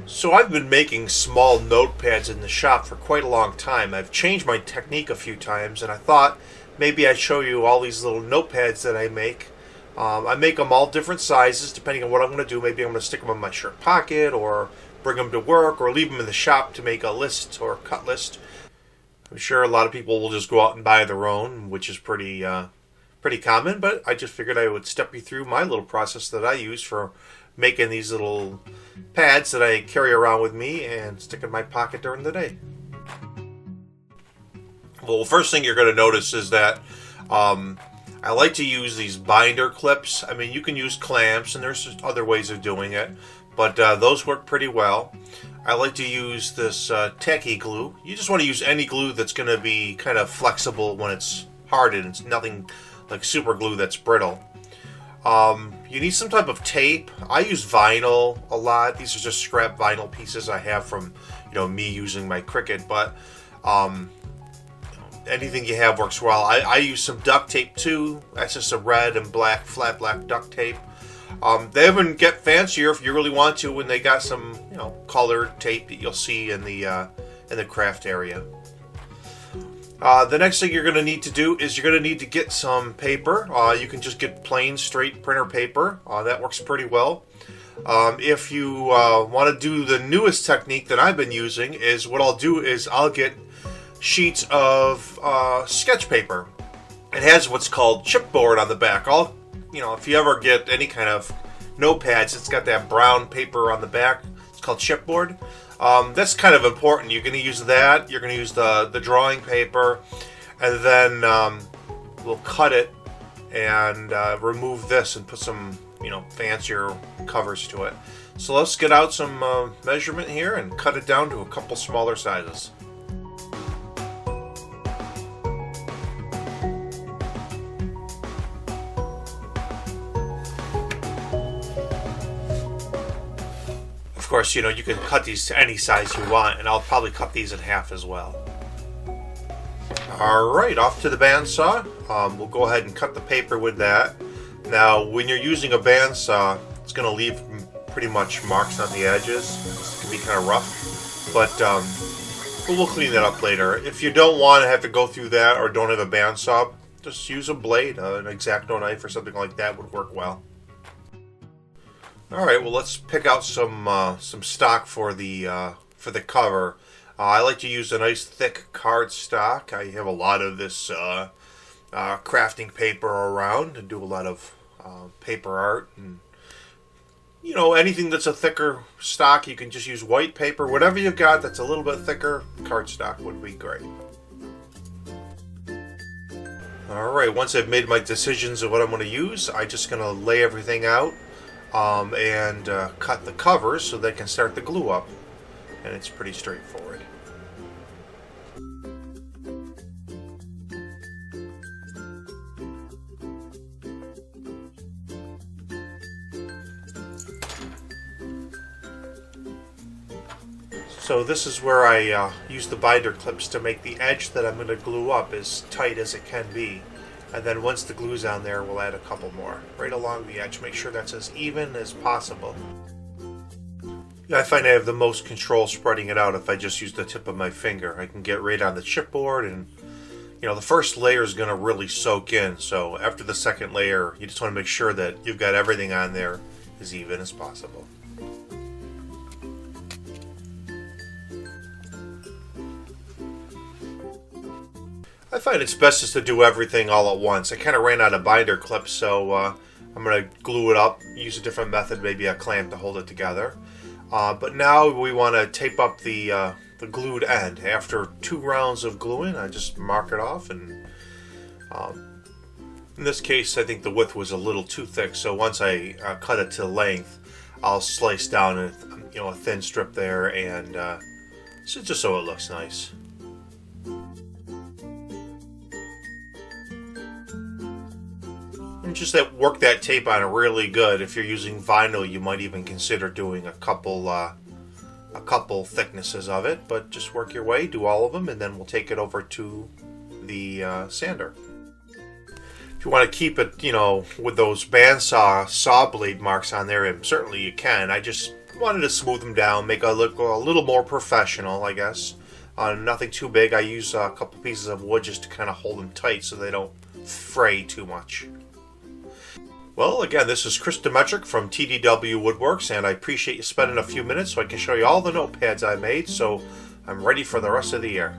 So I've been making small notepads in the shop for quite a long time. I've changed my technique a few times, and I thought maybe I'd show you all these little notepads that I make. I make them all different sizes depending on what I'm going to do. Maybe I'm going to stick them in my shirt pocket, or bring them to work, or leave them in the shop to make a list or a cut list. I'm sure a lot of people will just go out and buy their own, which is pretty common, but I just figured I would step you through my little process that I use for making these little pads that I carry around with me and stick in my pocket during the day. Well, first thing you're going to notice is that I like to use these binder clips. I mean, you can use clamps, and there's other ways of doing it, but those work pretty well. I like to use this tacky glue. You just want to use any glue that's going to be kind of flexible when it's hardened. It's nothing like super glue that's brittle. You need some type of tape. I use vinyl a lot. These are just scrap vinyl pieces I have from me using my Cricut, but anything you have works well. I use some duct tape too. That's just a red and black, flat black duct tape. They even get fancier if you really want to when they got some colored tape that you'll see in the craft area. The next thing you're going to need to do is you're going to need to get some paper. You can just get plain straight printer paper. That works pretty well. If you want to do the newest technique that I've been using, is what I'll do is I'll get sheets of sketch paper. It has what's called chipboard on the back. If you ever get any kind of notepads, it's got that brown paper on the back. It's called chipboard. That's kind of important. You're going to use that. You're going to use the drawing paper, and then we'll cut it and remove this and put some fancier covers to it. So let's get out some measurement here and cut it down to a couple smaller sizes. Of course, you can cut these to any size you want, and I'll probably cut these in half as well. Alright, off to the bandsaw. We'll go ahead and cut the paper with that. Now, when you're using a bandsaw, it's going to leave pretty much marks on the edges. It can be kind of rough, but we'll clean that up later. If you don't want to have to go through that or don't have a bandsaw, just use a blade. An X-Acto knife or something like that would work well. Alright, well, let's pick out some stock for the cover. I like to use a nice thick cardstock. I have a lot of this crafting paper around and do a lot of paper art. And anything that's a thicker stock, you can just use white paper. Whatever you've got that's a little bit thicker, cardstock would be great. Alright, once I've made my decisions of what I'm going to use, I'm just going to lay everything out. And cut the covers so they can start the glue up, and it's pretty straightforward. So this is where I use the binder clips to make the edge that I'm going to glue up as tight as it can be. And then once the glue's on there, we'll add a couple more right along the edge. Make sure that's as even as possible. I find I have the most control spreading it out if I just use the tip of my finger. I can get right on the chipboard, and the first layer is going to really soak in. So after the second layer, you just want to make sure that you've got everything on there as even as possible. I find it's best just to do everything all at once. I kind of ran out of binder clips, so I'm going to glue it up, use a different method, maybe a clamp to hold it together. But now we want to tape up the glued end. After 2 rounds of gluing, I just mark it off, and in this case I think the width was a little too thick, so once I cut it to length, I'll slice down a thin strip there, and just so it looks nice. And just work that tape on really good. If you're using vinyl, you might even consider doing a couple thicknesses of it, but just work your way, do all of them, and then we'll take it over to the sander. If you want to keep it, with those bandsaw saw blade marks on there, and certainly you can. I just wanted to smooth them down, make it look a little more professional, I guess. Nothing too big. I use a couple pieces of wood just to kind of hold them tight so they don't fray too much. Well, again, this is Chris Demetrick from TDW Woodworks, and I appreciate you spending a few minutes so I can show you all the notepads I made, so I'm ready for the rest of the year.